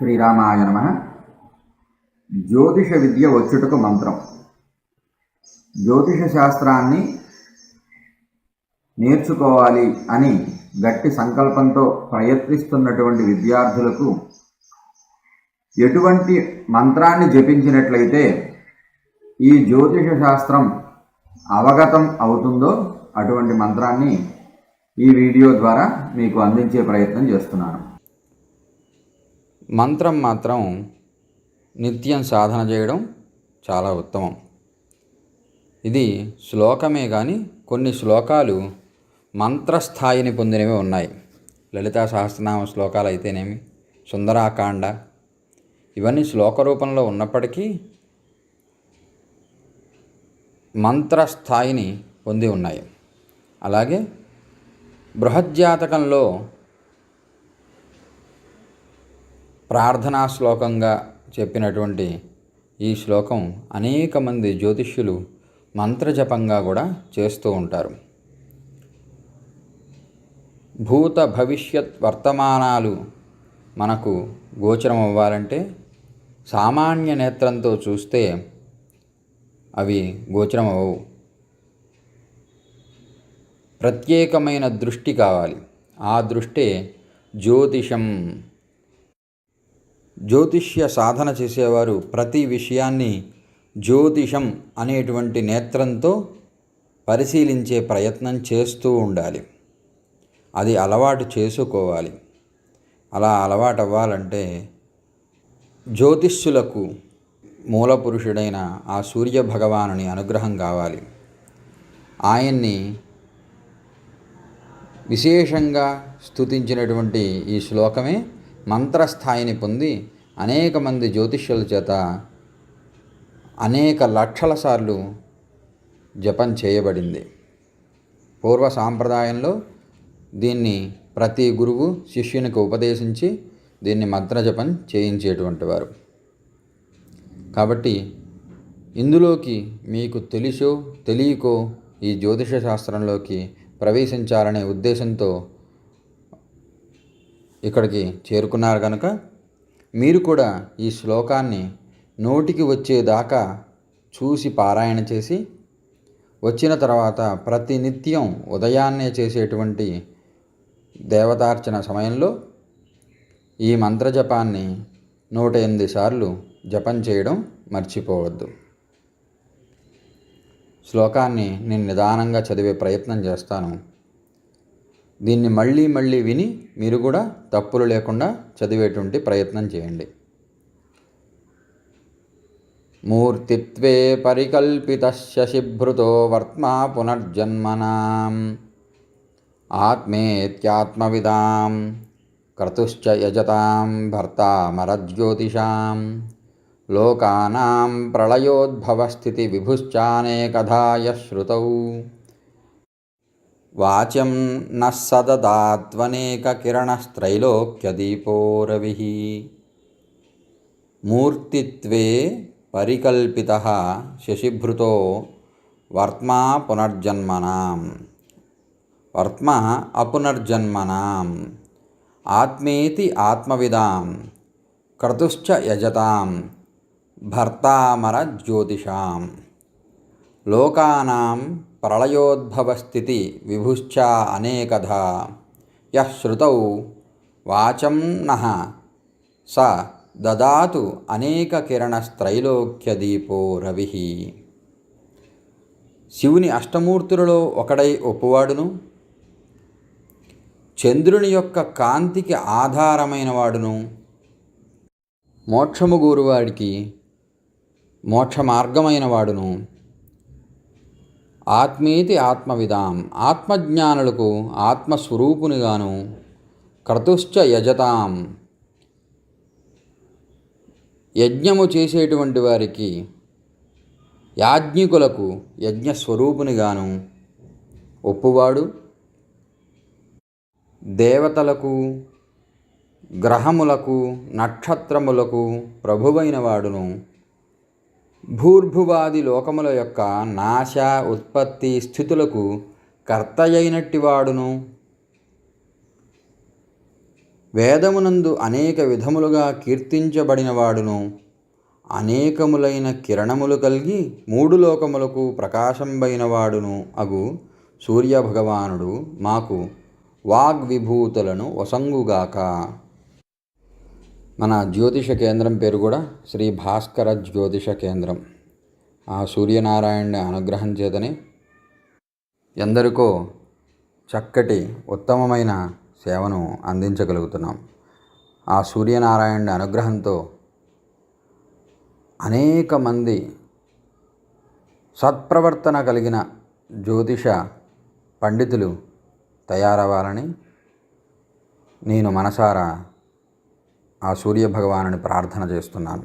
శ్రీరామాయ నమః. జ్యోతిష విద్య వచ్చుటకు మంత్రం. జ్యోతిష శాస్త్రాన్ని నేర్చుకోవాలి అని గట్టి సంకల్పంతో ప్రయత్నిస్తున్నటువంటి విద్యార్థులకు ఎటువంటి మంత్రాన్ని జపించినట్లయితే ఈ జ్యోతిష శాస్త్రం అవగతం అవుతుందో అటువంటి మంత్రాన్ని ఈ వీడియో ద్వారా మీకు అందించే ప్రయత్నం చేస్తున్నాను. మంత్రం మాత్రం నిత్యం సాధన చేయడం చాలా ఉత్తమం. ఇది శ్లోకమే కానీ కొన్ని శ్లోకాలు మంత్రస్థాయిని పొందినవి ఉన్నాయి. లలితా సహస్రనామ శ్లోకాలు అయితేనేమి, సుందరాకాండ, ఇవన్నీ శ్లోక రూపంలో ఉన్నప్పటికీ మంత్రస్థాయిని పొంది ఉన్నాయి. అలాగే బృహజ్జాతకంలో ప్రార్థనా శ్లోకంగా చెప్పినటువంటి ఈ శ్లోకం అనేక మంది జ్యోతిష్యులు మంత్రజపంగా కూడా చేస్తూ ఉంటారు. భూత భవిష్యత్ వర్తమానాలు మనకు గోచరం అవ్వాలంటే సామాన్య నేత్రంతో చూస్తే అవి గోచరం అవ్వవు. ప్రత్యేకమైన దృష్టి కావాలి. ఆ దృష్టే జ్యోతిషం. జ్యోతిష్య సాధన చేసేవారు ప్రతి విషయాన్ని జ్యోతిషం అనేటువంటి నేత్రంతో పరిశీలించే ప్రయత్నం చేస్తూ ఉండాలి. అది అలవాటు చేసుకోవాలి. అలా అలవాటు అవ్వాలంటే జ్యోతిష్యులకు మూల పురుషుడైన ఆ సూర్య భగవానుని అనుగ్రహం కావాలి. ఆయన్ని విశేషంగా స్తుతించినటువంటి ఈ శ్లోకమే మంత్రస్థాయిని పొంది అనేక మంది జ్యోతిష్యుల చేత అనేక లక్షల సార్లు జపం చేయబడింది. పూర్వ సాంప్రదాయంలో దీన్ని ప్రతి గురువు శిష్యునికి ఉపదేశించి దీన్ని మంత్రజపం చేయించేటువంటి వారు. కాబట్టి ఇందులోకి మీకు తెలుసో తెలియకో ఈ జ్యోతిష శాస్త్రంలోకి ప్రవేశించాలనే ఉద్దేశంతో ఇక్కడికి చేరుకున్నారు కనుక మీరు కూడా ఈ శ్లోకాన్ని నోటికి వచ్చేదాకా చూసి పారాయణ చేసి వచ్చిన తర్వాత ప్రతినిత్యం ఉదయాన్నే చేసేటువంటి దేవతార్చన సమయంలో ఈ మంత్రజపాన్ని 108 సార్లు జపం చేయడం మర్చిపోవద్దు. శ్లోకాన్ని నేను నిదానంగా చదివే ప్రయత్నం చేస్తాను. దీన్ని మళ్ళీ మళ్ళీ విని మీరు కూడా తప్పులు లేకుండా చదివేటువంటి ప్రయత్నం చేయండి. మూర్తిత్వే పరికల్పితస్య శిభృతో వర్త్మా పునర్జన్మనాం ఆత్మేత్యాత్మవిదాం క్రతుశ్చ యజతాం భర్తామరజ్యోతిషాం లోకానాం ప్రళయోద్భవస్థితి విభుశ్చానేకధాయ శ్రుతౌ వాచ్యం నః సదదాత్వనేక కిరణస్త్రైలోక్యదీపో రవిః. మూర్తిత్వే పరికల్పితః శశిభృతో వర్త్మా పునర్జన్మనాం వర్త్మ అపునర్జన్మనాం ఆత్మేతి ఆత్మవిదాం క్రతుశ్చ యజతాం భర్తామర జ్యోతిషాం లోకానాం ప్రళయోద్భవస్థితి విభుశ్చ అనేకధా యః శ్రుతౌ వాచం నః స దదాతు అనేక కిరణస్త్రైలోక్యదీపో రవిః. శివుని అష్టమూర్తులలో ఒకడై ఒప్పువాడును, చంద్రుని యొక్క కాంతికి ఆధారమైన వాడును, మోక్షము గోరువాడికి మోక్ష మార్గమైన వాడును, ఆత్మేతి ఆత్మవిదాం ఆత్మజ్ఞానులకు ఆత్మస్వరూపునిగాను, క్రతుశ్చ యజతాం యజ్ఞము చేసేటువంటి వారికి యాజ్ఞికులకు యజ్ఞస్వరూపునిగాను ఒప్పువాడు, దేవతలకు గ్రహములకు నక్షత్రములకు ప్రభువైన వాడును, భూర్భువాది లోకముల యొక్క నాశ ఉత్పత్తి స్థితులకు కర్తయైనట్టి వాడును, వేదమునందు అనేక విధములుగా కీర్తించబడినవాడును, అనేకములైన కిరణములు కలిగి మూడు లోకములకు ప్రకాశంబైనవాడును అగు సూర్యభగవానుడు మాకు వాగ్విభూతులను వసంగుగాక. మన జ్యోతిష కేంద్రం పేరు కూడా శ్రీ భాస్కర జ్యోతిష కేంద్రం. ఆ సూర్యనారాయణుడి అనుగ్రహం చేతనే ఎందరికో చక్కటి ఉత్తమమైన సేవను అందించగలుగుతున్నాం. ఆ సూర్యనారాయణుడి అనుగ్రహంతో అనేక మంది సత్ప్రవర్తన కలిగిన జ్యోతిష పండితులు తయారవ్వాలని నేను మనసారా ఆ సూర్యభగవానుని ప్రార్థన చేస్తున్నాను.